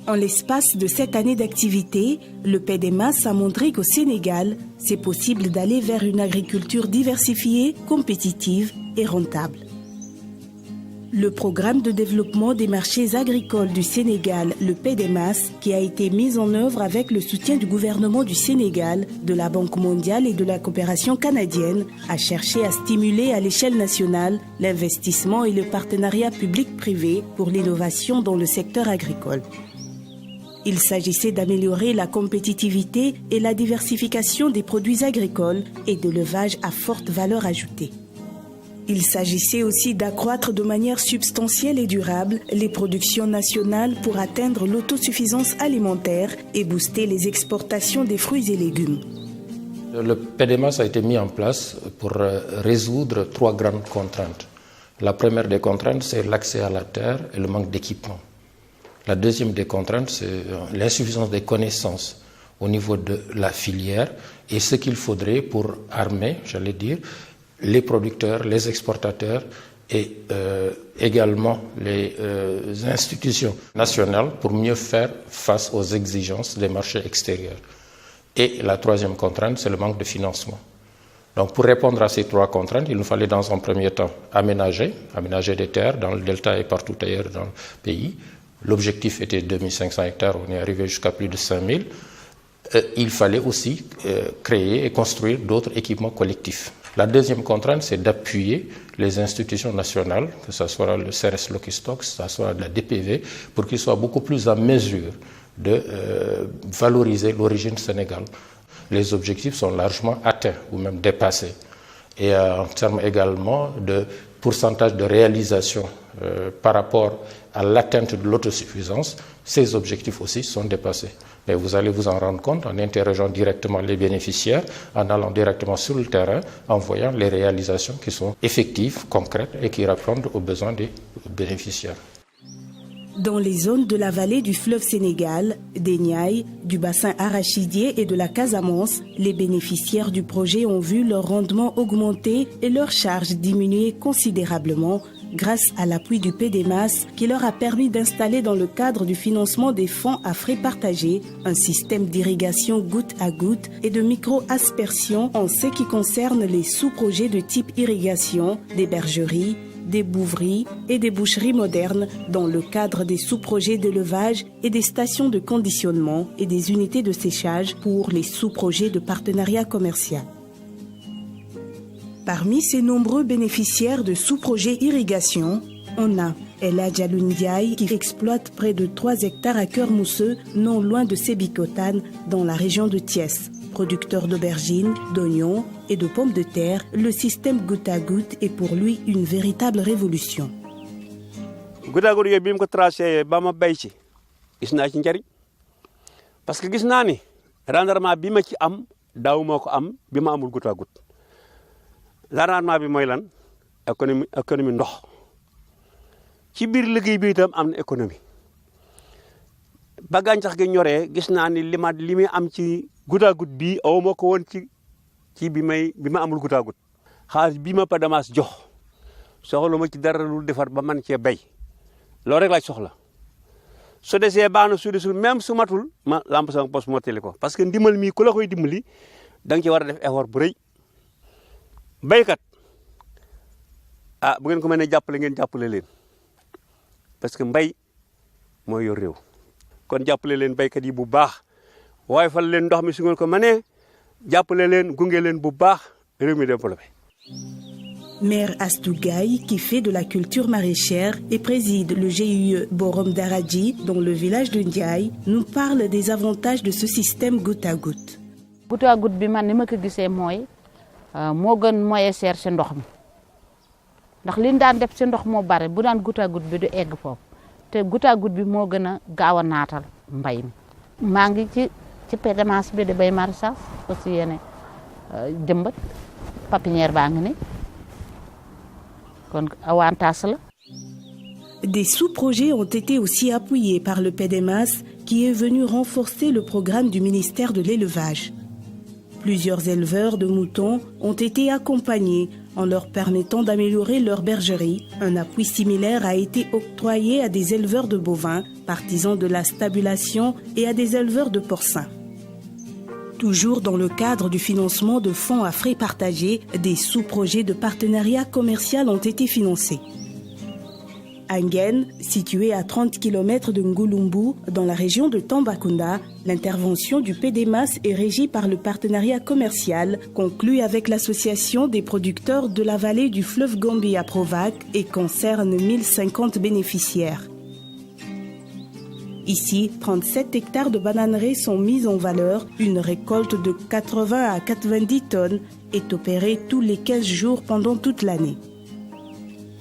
En l'espace de 7 années d'activité, le PDMAS a montré qu'au Sénégal, c'est possible d'aller vers une agriculture diversifiée, compétitive et rentable. Le programme de développement des marchés agricoles du Sénégal, le PDMAS, qui a été mis en œuvre avec le soutien du gouvernement du Sénégal, de la Banque mondiale et de la coopération canadienne, a cherché à stimuler à l'échelle nationale l'investissement et le partenariat public-privé pour l'innovation dans le secteur agricole. Il s'agissait d'améliorer la compétitivité et la diversification des produits agricoles et de l'élevage à forte valeur ajoutée. Il s'agissait aussi d'accroître de manière substantielle et durable les productions nationales pour atteindre l'autosuffisance alimentaire et booster les exportations des fruits et légumes. Le PDMAS a été mis en place pour résoudre 3 grandes contraintes. La première des contraintes, c'est l'accès à la terre et le manque d'équipement. La deuxième des contraintes, c'est l'insuffisance des connaissances au niveau de la filière et ce qu'il faudrait pour armer, j'allais dire, les producteurs, les exportateurs et également les institutions nationales pour mieux faire face aux exigences des marchés extérieurs. Et la troisième contrainte, c'est le manque de financement. Donc pour répondre à ces 3 contraintes, il nous fallait dans un premier temps aménager des terres dans le delta et partout ailleurs dans le pays. L'objectif était 2500 hectares, on est arrivé jusqu'à plus de 5000. Il fallait aussi créer et construire d'autres équipements collectifs. La deuxième contrainte, c'est d'appuyer les institutions nationales, que ce soit le CRS Lokistock, que ce soit la DPV, pour qu'ils soient beaucoup plus en mesure de valoriser l'origine Sénégal. Les objectifs sont largement atteints ou même dépassés. Et en termes également de pourcentage de réalisation par rapport à l'atteinte de l'autosuffisance, ces objectifs aussi sont dépassés. Mais vous allez vous en rendre compte en interrogeant directement les bénéficiaires, en allant directement sur le terrain, en voyant les réalisations qui sont effectives, concrètes et qui répondent aux besoins des bénéficiaires. Dans les zones de la vallée du fleuve Sénégal, des Niayes, du bassin arachidier et de la Casamance, les bénéficiaires du projet ont vu leur rendement augmenter et leurs charges diminuer considérablement grâce à l'appui du PDMAS qui leur a permis d'installer dans le cadre du financement des fonds à frais partagés un système d'irrigation goutte à goutte et de micro-aspersion en ce qui concerne les sous-projets de type irrigation, des bergeries, des bouveries et des boucheries modernes dans le cadre des sous-projets d'élevage et des stations de conditionnement et des unités de séchage pour les sous-projets de partenariat commercial. Parmi ces nombreux bénéficiaires de sous-projets irrigation, on a El Hadjalou Ndiaye qui exploite près de 3 hectares à Cœur Mousseux, non loin de Sébikotane, dans la région de Thiès. Producteur d'aubergines, d'oignons et de pommes de terre, le système goutte à goutte est pour lui une véritable révolution. Goutte à goutte yooyu bi mu ko tracé ba ma bay ci gis naa ci njariñ parce que gis naa ni rendement bi ma ci am daaw moo ko am bi ma amul goutte à goutte rendement bi mooy lan économie ndox ci biir liggéey bi itam am na économie ba gàncax gi ñoree gis naa ni li muy am ci goutte à goutte bii aw ma ko woon ci bi ma amul goutte à goutte xaalis bii ma PDMAS jox soxla ma ci dara lu defar ba man cee bay loolu rek laa soxla su desee baax na su desul même su matul ma lamp sama poche mottali ko parce que ndimbal mii ku la koy dimbali da nga ci war a def effort bu rëy baykat bu ngeen ko mënee jàppale ngeen jàppale leen parce que mbay mooy yor réew kon jàppale leen baykat yi bu baax waaye fal leen ndox mi su ngeen ko mënee jàppale leen gunge leen bu baax réew mi développé. Mère Astou Gaye, qui fait de la culture maraîchère et préside le GIE Borom Daradji dans le village de Ndiaye, nous parle des avantages de ce système goutte à goutte. Goutte à goutte bi man ni ma ko gisee mooy moo gën moyen cher ci ndox mi ndax liñ daan def ci ndox moo bare bu daan goutte à goutte bi du egg foofu te goutte à goutte bi moo gën a gaaw a naatal mbay mi. maa ngi ci PDMAS bi di bay maraîchage aussi yéene jëmbat pépinière baa ngi ni kon avantage la. Des sous-projets ont été aussi appuyés par le PDMAS qui est venu renforcer le programme du ministère de l'élevage. Plusieurs éleveurs de moutons ont été accompagnés en leur permettant d'améliorer leur bergerie. Un appui similaire a été octroyé à des éleveurs de bovins partisans de la stabulation et à des éleveurs de porcins. Toujours dans le cadre du financement de fonds à frais partagés, des sous-projets de partenariat commercial ont été financés. Angen, situé à 30 km de Ngulumbu, dans la région de Tambacounda, l'intervention du PDMAS est régie par le partenariat commercial conclu avec l'association des producteurs de la vallée du fleuve Gambie à Provac et concerne 1050 bénéficiaires. Ici, 37 hectares de bananeraies sont mis en valeur. Une récolte de 80 à 90 tonnes est opérée tous les 15 jours pendant toute l'année.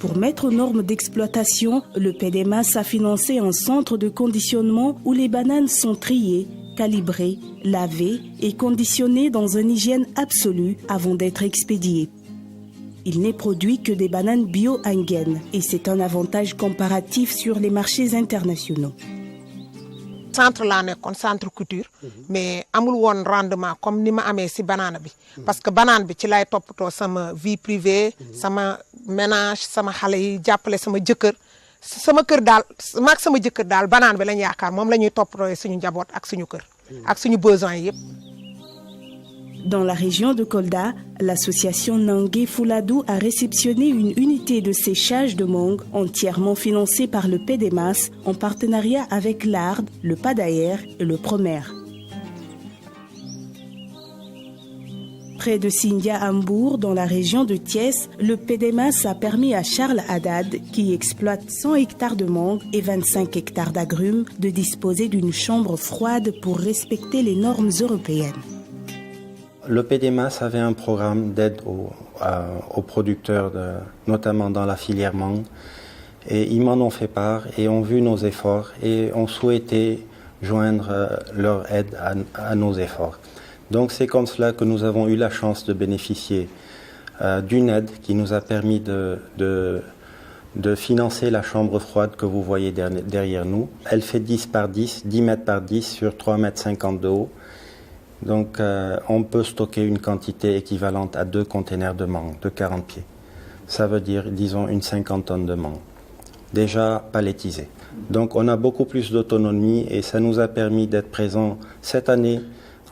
Pour mettre aux normes d'exploitation, le PDMAS a financé un centre de conditionnement où les bananes sont triées, calibrées, lavées et conditionnées dans une hygiène absolue avant d'être expédiées. Il n'est produit que des bananes bio-Angen et c'est un avantage comparatif sur les marchés internationaux. Centre laa nekkoon centre couture mais amul woon rendement comme ni ma amee si banane bi parce que banane bi ci lay toppatoo sama vie privée sama ménage sama xale yi jàppale sama jëkkër sama kër daal maag sama jëkkër daal banane bi lañ yaakaar moom la ñuy toppatoo suñu njaboot ak suñu kër ak suñu besoin yëpp. Dans la région de Kolda, l'association Nangué Fouladou a réceptionné une unité de séchage de mangue entièrement financée par le PDMAS en partenariat avec l'ARD, le PADAER et le Promer. Près de Sindia Hambourg, dans la région de Thiès, le PDMAS a permis à Charles Haddad, qui exploite 100 hectares de mangue et 25 hectares d'agrumes, de disposer d'une chambre froide pour respecter les normes européennes. Le PDMAS avait un programme d'aide aux producteurs, notamment dans la filière mangue, et ils m'en ont fait part et ont vu nos efforts et ont souhaité joindre leur aide à nos efforts. Donc c'est comme cela que nous avons eu la chance de bénéficier d'une aide qui nous a permis de financer la chambre froide que vous voyez derrière nous. Elle fait 10 mètres par 10 sur 3,50 mètres de haut. Donc on peut stocker une quantité équivalente à 2 containers de mangue de 40 pieds. Ça veut dire, disons, une 50 tonnes de mangue, déjà palettisée. Donc on a beaucoup plus d'autonomie et ça nous a permis d'être présents cette année,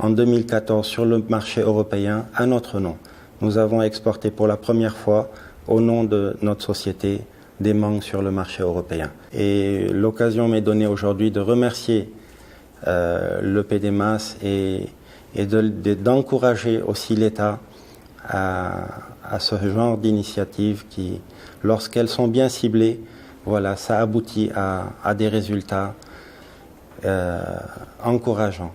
en 2014, sur le marché européen à notre nom. Nous avons exporté pour la première fois, au nom de notre société, des mangues sur le marché européen. Et l'occasion m'est donnée aujourd'hui de remercier le PDMAS et d'encourager aussi l'État à ce genre d'initiatives qui, lorsqu'elles sont bien ciblées, voilà, ça aboutit à des résultats encourageants.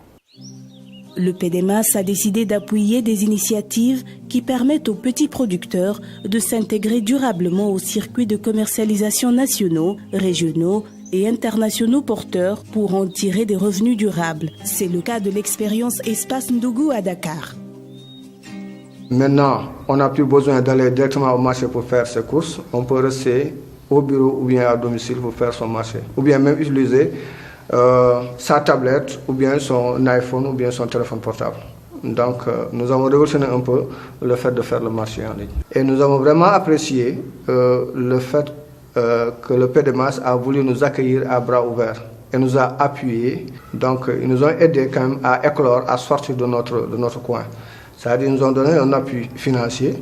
Le PDMAS a décidé d'appuyer des initiatives qui permettent aux petits producteurs de s'intégrer durablement aux circuits de commercialisation nationaux, régionaux et internationaux porteurs pour en tirer des revenus durables. C'est le cas de l'expérience Espace Ndougou à Dakar. Maintenant, on n'a plus besoin d'aller directement au marché pour faire ses courses. On peut rester au bureau ou bien à domicile pour faire son marché. Ou bien même utiliser sa tablette ou bien son iPhone ou bien son téléphone portable. Donc nous avons révolutionné un peu le fait de faire le marché en ligne. Et nous avons vraiment apprécié le fait que le PDMAS a voulu nous accueillir à bras ouverts et nous a appuyés. Donc ils nous ont aidés quand même à éclore, à sortir de notre coin. C'est-à-dire qu'ils nous ont donné un appui financier,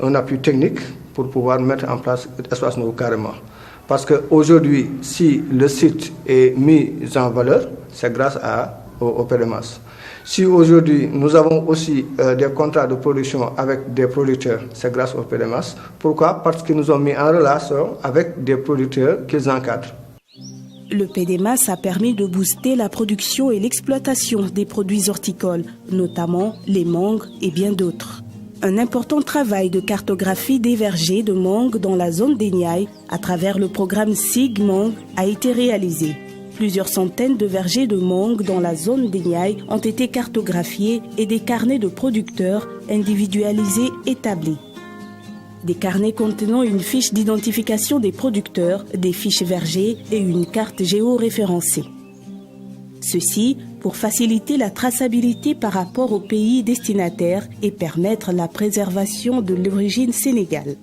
un appui technique pour pouvoir mettre en place Espace Ndougou carrément. Parce qu'aujourd'hui, si le site est mis en valeur, c'est grâce au PDMAS. Si aujourd'hui, nous avons aussi des contrats de production avec des producteurs, c'est grâce au PDMAS. Pourquoi? Parce qu'ils nous ont mis en relation avec des producteurs qu'ils encadrent. Le PDMAS a permis de booster la production et l'exploitation des produits horticoles, notamment les mangues et bien d'autres. Un important travail de cartographie des vergers de mangue dans la zone des Niayes à travers le programme SIG Mangue a été réalisé. Plusieurs centaines de vergers de mangue dans la zone des Niayes ont été cartographiés et des carnets de producteurs individualisés établis. Des carnets contenant une fiche d'identification des producteurs, des fiches vergers et une carte géoréférencée. Ceci pour faciliter la traçabilité par rapport aux pays destinataires et permettre la préservation de l'origine sénégale.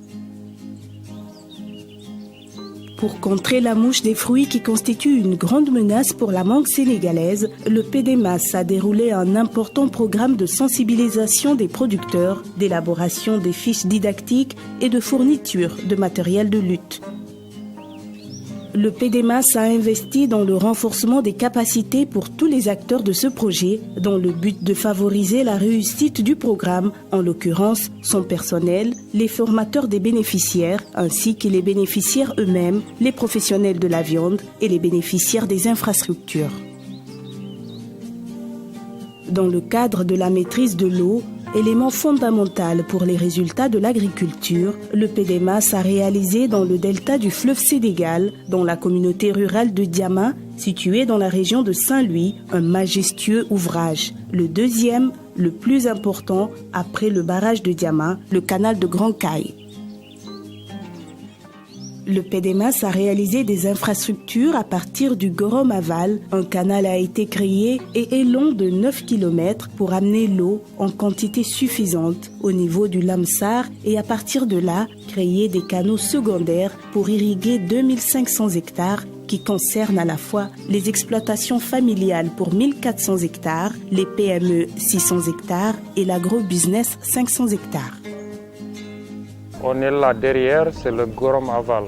Pour contrer la mouche des fruits qui constitue une grande menace pour la mangue sénégalaise, le PDMAS a déroulé un important programme de sensibilisation des producteurs, d'élaboration des fiches didactiques et de fourniture de matériel de lutte. Le PDMAS a investi dans le renforcement des capacités pour tous les acteurs de ce projet, dans le but de favoriser la réussite du programme, en l'occurrence son personnel, les formateurs des bénéficiaires, ainsi que les bénéficiaires eux-mêmes, les professionnels de la viande et les bénéficiaires des infrastructures. Dans le cadre de la maîtrise de l'eau, élément fondamental pour les résultats de l'agriculture, le PDMAS a réalisé dans le delta du fleuve Sénégal, dans la communauté rurale de Diama, située dans la région de Saint-Louis, un majestueux ouvrage. Le deuxième, le plus important, après le barrage de Diama, le canal de Grand Caille. Le PDMAS a réalisé des infrastructures à partir du Gorom Aval. Un canal a été créé et est long de 9 km pour amener l'eau en quantité suffisante au niveau du Lamsar et à partir de là, créer des canaux secondaires pour irriguer 2500 hectares qui concernent à la fois les exploitations familiales pour 1400 hectares, les PME 600 hectares et l'agro-business 500 hectares. On est là derrière, c'est le Gorom Aval.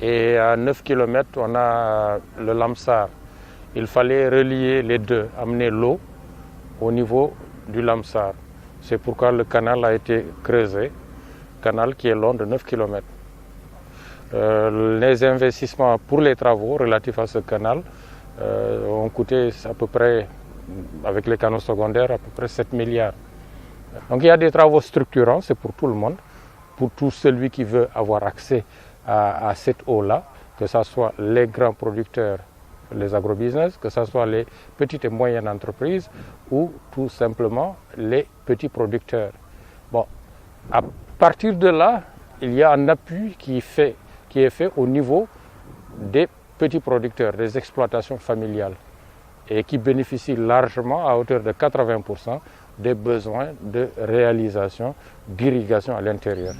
Et à 9 km, on a le Lamsar. Il fallait relier les deux, amener l'eau au niveau du Lamsar. C'est pourquoi le canal a été creusé, canal qui est long de 9 km. Les investissements pour les travaux relatifs à ce canal ont coûté à peu près, avec les canaux secondaires, à peu près 7 milliards. Donc il y a des travaux structurants, c'est pour tout le monde. Pour tout celui qui veut avoir accès à cette eau-là, que ce soit les grands producteurs, les agrobusiness, que ce soit les petites et moyennes entreprises ou tout simplement les petits producteurs. Bon, à partir de là, il y a un appui qui est fait au niveau des petits producteurs, des exploitations familiales et qui bénéficient largement à hauteur de 80% des besoins de réalisation d'irrigation à l'intérieur.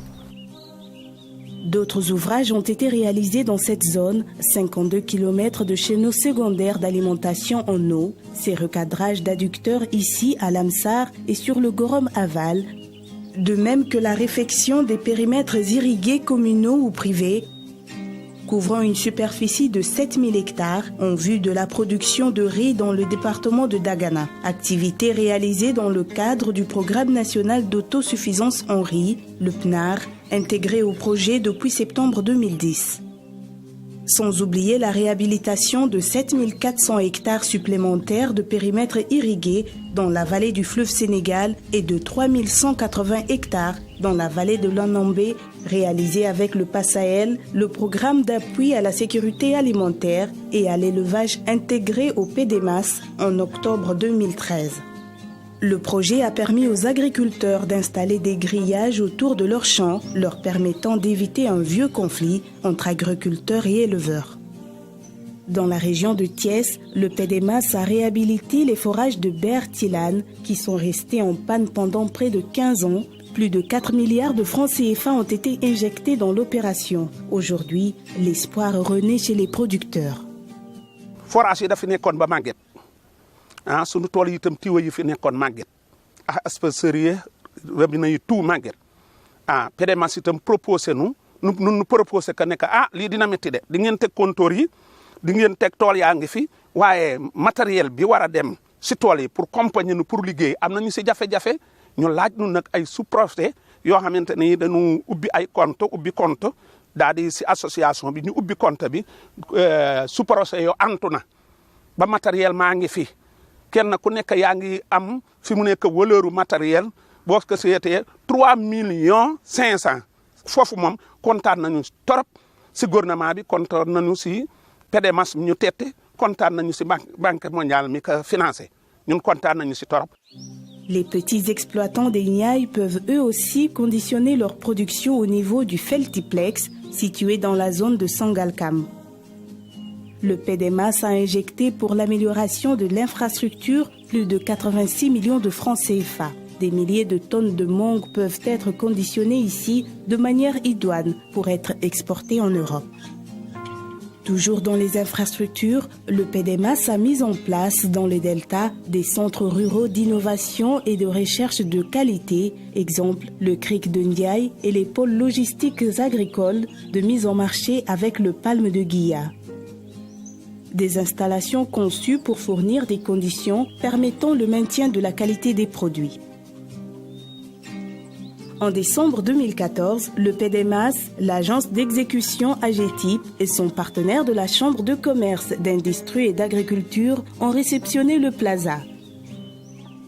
D'autres ouvrages ont été réalisés dans cette zone, 52 km de chéneaux secondaires d'alimentation en eau, ces recadrages d'adducteurs ici à Lamsar et sur le Gorom Aval, de même que la réfection des périmètres irrigués communaux ou privés, couvrant une superficie de 7000 hectares en vue de la production de riz dans le département de Dagana. Activité réalisée dans le cadre du Programme national d'autosuffisance en riz, le PNAR, intégré au projet depuis septembre 2010. Sans oublier la réhabilitation de 7400 hectares supplémentaires de périmètres irrigués dans la vallée du fleuve Sénégal et de 3180 hectares dans la vallée de l'Anambé, réalisée avec le PASAEL, le programme d'appui à la sécurité alimentaire et à l'élevage intégré au PDMAS en octobre 2013. Le projet a permis aux agriculteurs d'installer des grillages autour de leurs champs, leur permettant d'éviter un vieux conflit entre agriculteurs et éleveurs. Dans la région de Thiès, le PDMAS a réhabilité les forages de Bertilane qui sont restés en panne pendant près de 15 ans. Plus de 4 milliards de francs CFA ont été injectés dans l'opération. Aujourd'hui, l'espoir renaît chez les producteurs. Forage yi dafa nekkoon ba màgget sunu tool yi itam tiwa yi fi nekkoon màgget asperseurs yi robinet yi tout màgget PDMAS itam proposé nu proposé que ne que lii dina métti de di ngeen teg compteur yi di ngeen teg tool yaa ngi fi waaye matériel bi war a dem si tool yi pour accompagner nu pour liggéey am nañu si jafe-jafe ñu laaj nu nag ay sous-préfet yoo xamante ni dañu ubbi ay compte daal di si association bi ñu ubbi compte bi sous-préfet yoo antu na ba matériel maa ngi fi kenn ku nekk yaa ngi am fi mu nekk waleuru matériel boo ko seetee 3 millions 500 foofu moom kontaan nañu torop si gouvernement bi kontaan nañu si PDMAS ñu tette kontaan nañu si banque mondiale mi ko financé ñun kontaan nañu si torop. Les petits exploitants des Niayes peuvent eux aussi conditionner leur production au niveau du Feltiplex, situé dans la zone de Sangalkam. Le PDMAS a injecté pour l'amélioration de l'infrastructure plus de 86 millions de francs CFA. Des milliers de tonnes de mangue peuvent être conditionnées ici de manière idoine pour être exportées en Europe. Toujours dans les infrastructures, le PDMAS a mis en place dans le Delta des centres ruraux d'innovation et de recherche de qualité, exemple le cric de Ndiaye et les pôles logistiques agricoles de mise en marché avec le palme de Guilla. Des installations conçues pour fournir des conditions permettant le maintien de la qualité des produits. En décembre 2014, le PDMAS, l'agence d'exécution AGETIP et son partenaire de la Chambre de commerce, d'industrie et d'agriculture ont réceptionné le Plaza.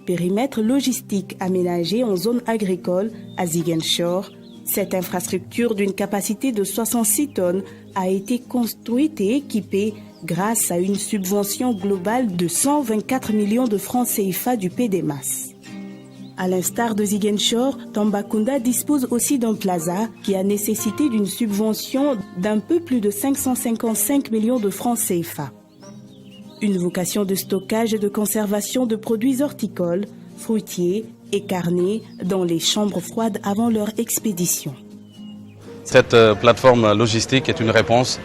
Périmètre logistique aménagé en zone agricole à Ziguinchor, cette infrastructure d'une capacité de 66 tonnes a été construite et équipée grâce à une subvention globale de 124 millions de francs CFA du PDMAS. À l'instar de Ziguinchor, Tambacounda dispose aussi d'un plaza qui a nécessité d'une subvention d'un peu plus de 555 millions de francs CFA. Une vocation de stockage et de conservation de produits horticoles, fruitiers et carnés dans les chambres froides avant leur expédition. Cette plateforme logistique est une réponse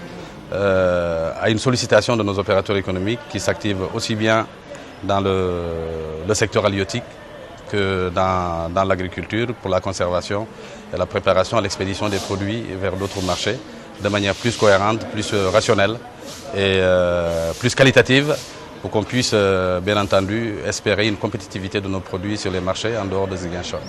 à une sollicitation de nos opérateurs économiques qui s'activent aussi bien dans le secteur halieutique que dans l'agriculture pour la conservation et la préparation à l'expédition des produits vers d'autres marchés de manière plus cohérente, plus rationnelle et plus qualitative pour qu'on puisse bien entendu espérer une compétitivité de nos produits sur les marchés en dehors de Ziguinchor.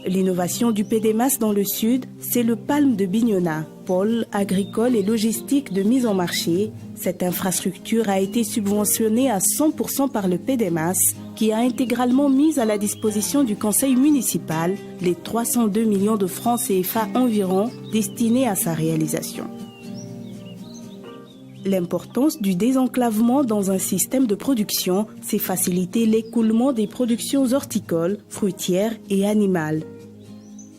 L'innovation du PDMAS dans le sud, c'est le palme de Bignona, pôle agricole et logistique de mise en marché. Cette infrastructure a été subventionnée à 100% par le PDMAS, qui a intégralement mis à la disposition du conseil municipal les 302 millions de francs CFA environ destinés à sa réalisation. L'importance du désenclavement dans un système de production, c'est faciliter l'écoulement des productions horticoles, fruitières et animales.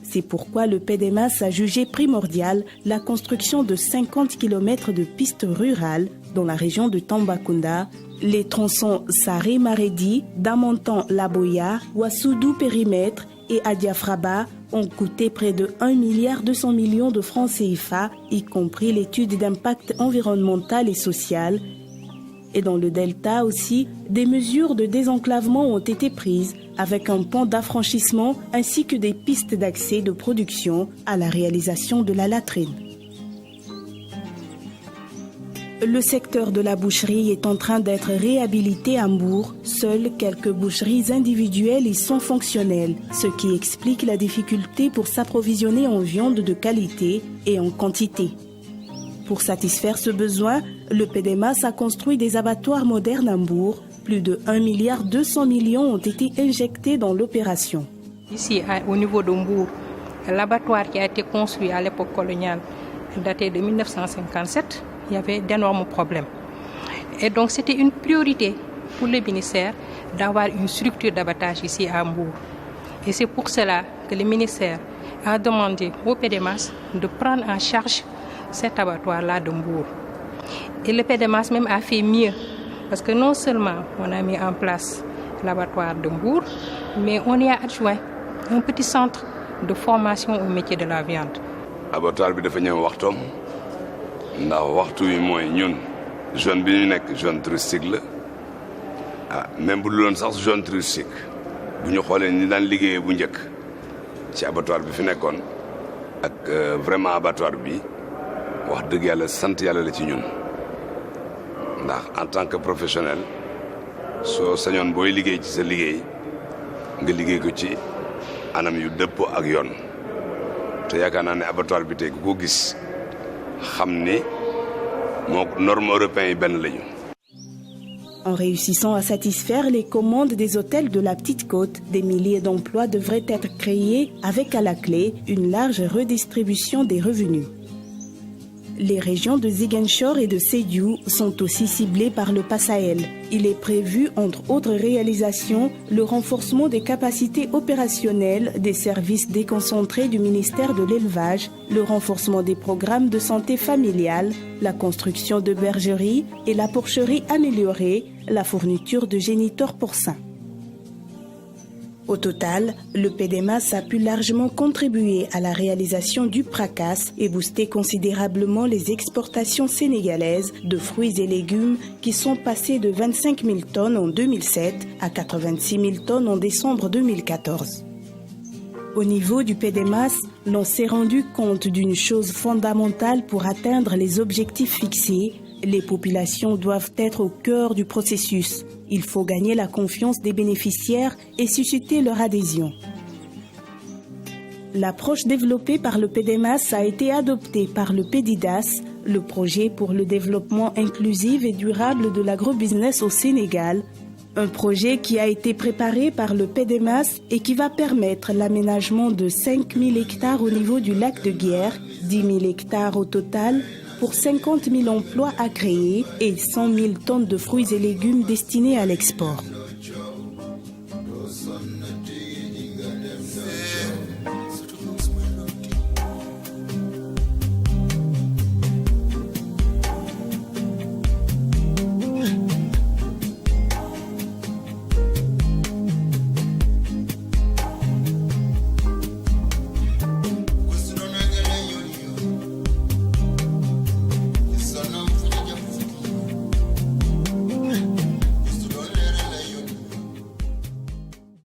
C'est pourquoi le PDMAS a jugé primordial la construction de 50 km de pistes rurales dans la région de Tambacounda. Les tronçons Saré-Maredi, Damontan-Laboya, Ouassoudou-Périmètre et Adiafraba ont coûté près de 1,2 milliard de francs CFA, y compris l'étude d'impact environnemental et social. Et dans le Delta aussi, des mesures de désenclavement ont été prises avec un pont d'affranchissement ainsi que des pistes d'accès de production à la réalisation de la latrine. Le secteur de la boucherie est en train d'être réhabilité à Mbour. Seules quelques boucheries individuelles y sont fonctionnelles, ce qui explique la difficulté pour s'approvisionner en viande de qualité et en quantité. Pour satisfaire ce besoin, le PDMAS a construit des abattoirs modernes à Mbour. Plus de 1,2 milliard ont été injectés dans l'opération. Ici, au niveau de Mbour, l'abattoir qui a été construit à l'époque coloniale, daté de 1957, il y avait d'énormes problèmes. Et donc c'était une priorité pour le ministère d'avoir une structure d'abattage ici à Mbour. Et c'est pour cela que le ministère a demandé au PDMAS de prendre en charge cet abattoir-là de Mbour. Et le PDMAS même a fait mieux, parce que non seulement on a mis en place l'abattoir de Mbour, mais on y a adjoint un petit centre de formation au métier de la viande. Abattoir bi dafa ñëw waxtoom ndax waxtu wi mooy ñun zone bi ñu nekk zone touristique la même bu loon sax zone touristique bu ñu xoolee ni daan liggéeyee bu njëkk ci abattoir bi fi nekkoon ak vraiment abattoir bi wax dëgg yàlla sant yàlla la ci ñun ndax en tant que professionnel soo sañoon booy liggéey ci sa liggéey nga liggéey ko ci anam yu dëppoo ak yoon te yaakaar naa ne abattoir bi tey ku ko gis xam ne moo norme européen yi benn lañu. En réussissant à satisfaire les commandes des hôtels de la Petite Côte, des milliers d'emplois devraient être créés avec à la clé une large redistribution des revenus. Les régions de Ziguinchor et de Sédhiou sont aussi ciblées par le PASAEL. Il est prévu, entre autres réalisations, le renforcement des capacités opérationnelles des services déconcentrés du ministère de l'Élevage, le renforcement des programmes de santé familiale, la construction de bergeries et la porcherie améliorée, la fourniture de géniteurs porcins. Au total, le PDMAS a pu largement contribuer à la réalisation du PRACAS et booster considérablement les exportations sénégalaises de fruits et légumes qui sont passées de 25 000 tonnes en 2007 à 86 000 tonnes en décembre 2014. Au niveau du PDMAS, l'on s'est rendu compte d'une chose fondamentale pour atteindre les objectifs fixés. Les populations doivent être au cœur du processus. Il faut gagner la confiance des bénéficiaires et susciter leur adhésion. L'approche développée par le PDMAS a été adoptée par le PDIDAS, le projet pour le développement inclusif et durable de l'agrobusiness au Sénégal, un projet qui a été préparé par le PDMAS et qui va permettre l'aménagement de 5 000 hectares au niveau du lac de Guiers, 10 000 hectares au total, pour 50 000 emplois à créer et 100 000 tonnes de fruits et légumes destinés à l'export.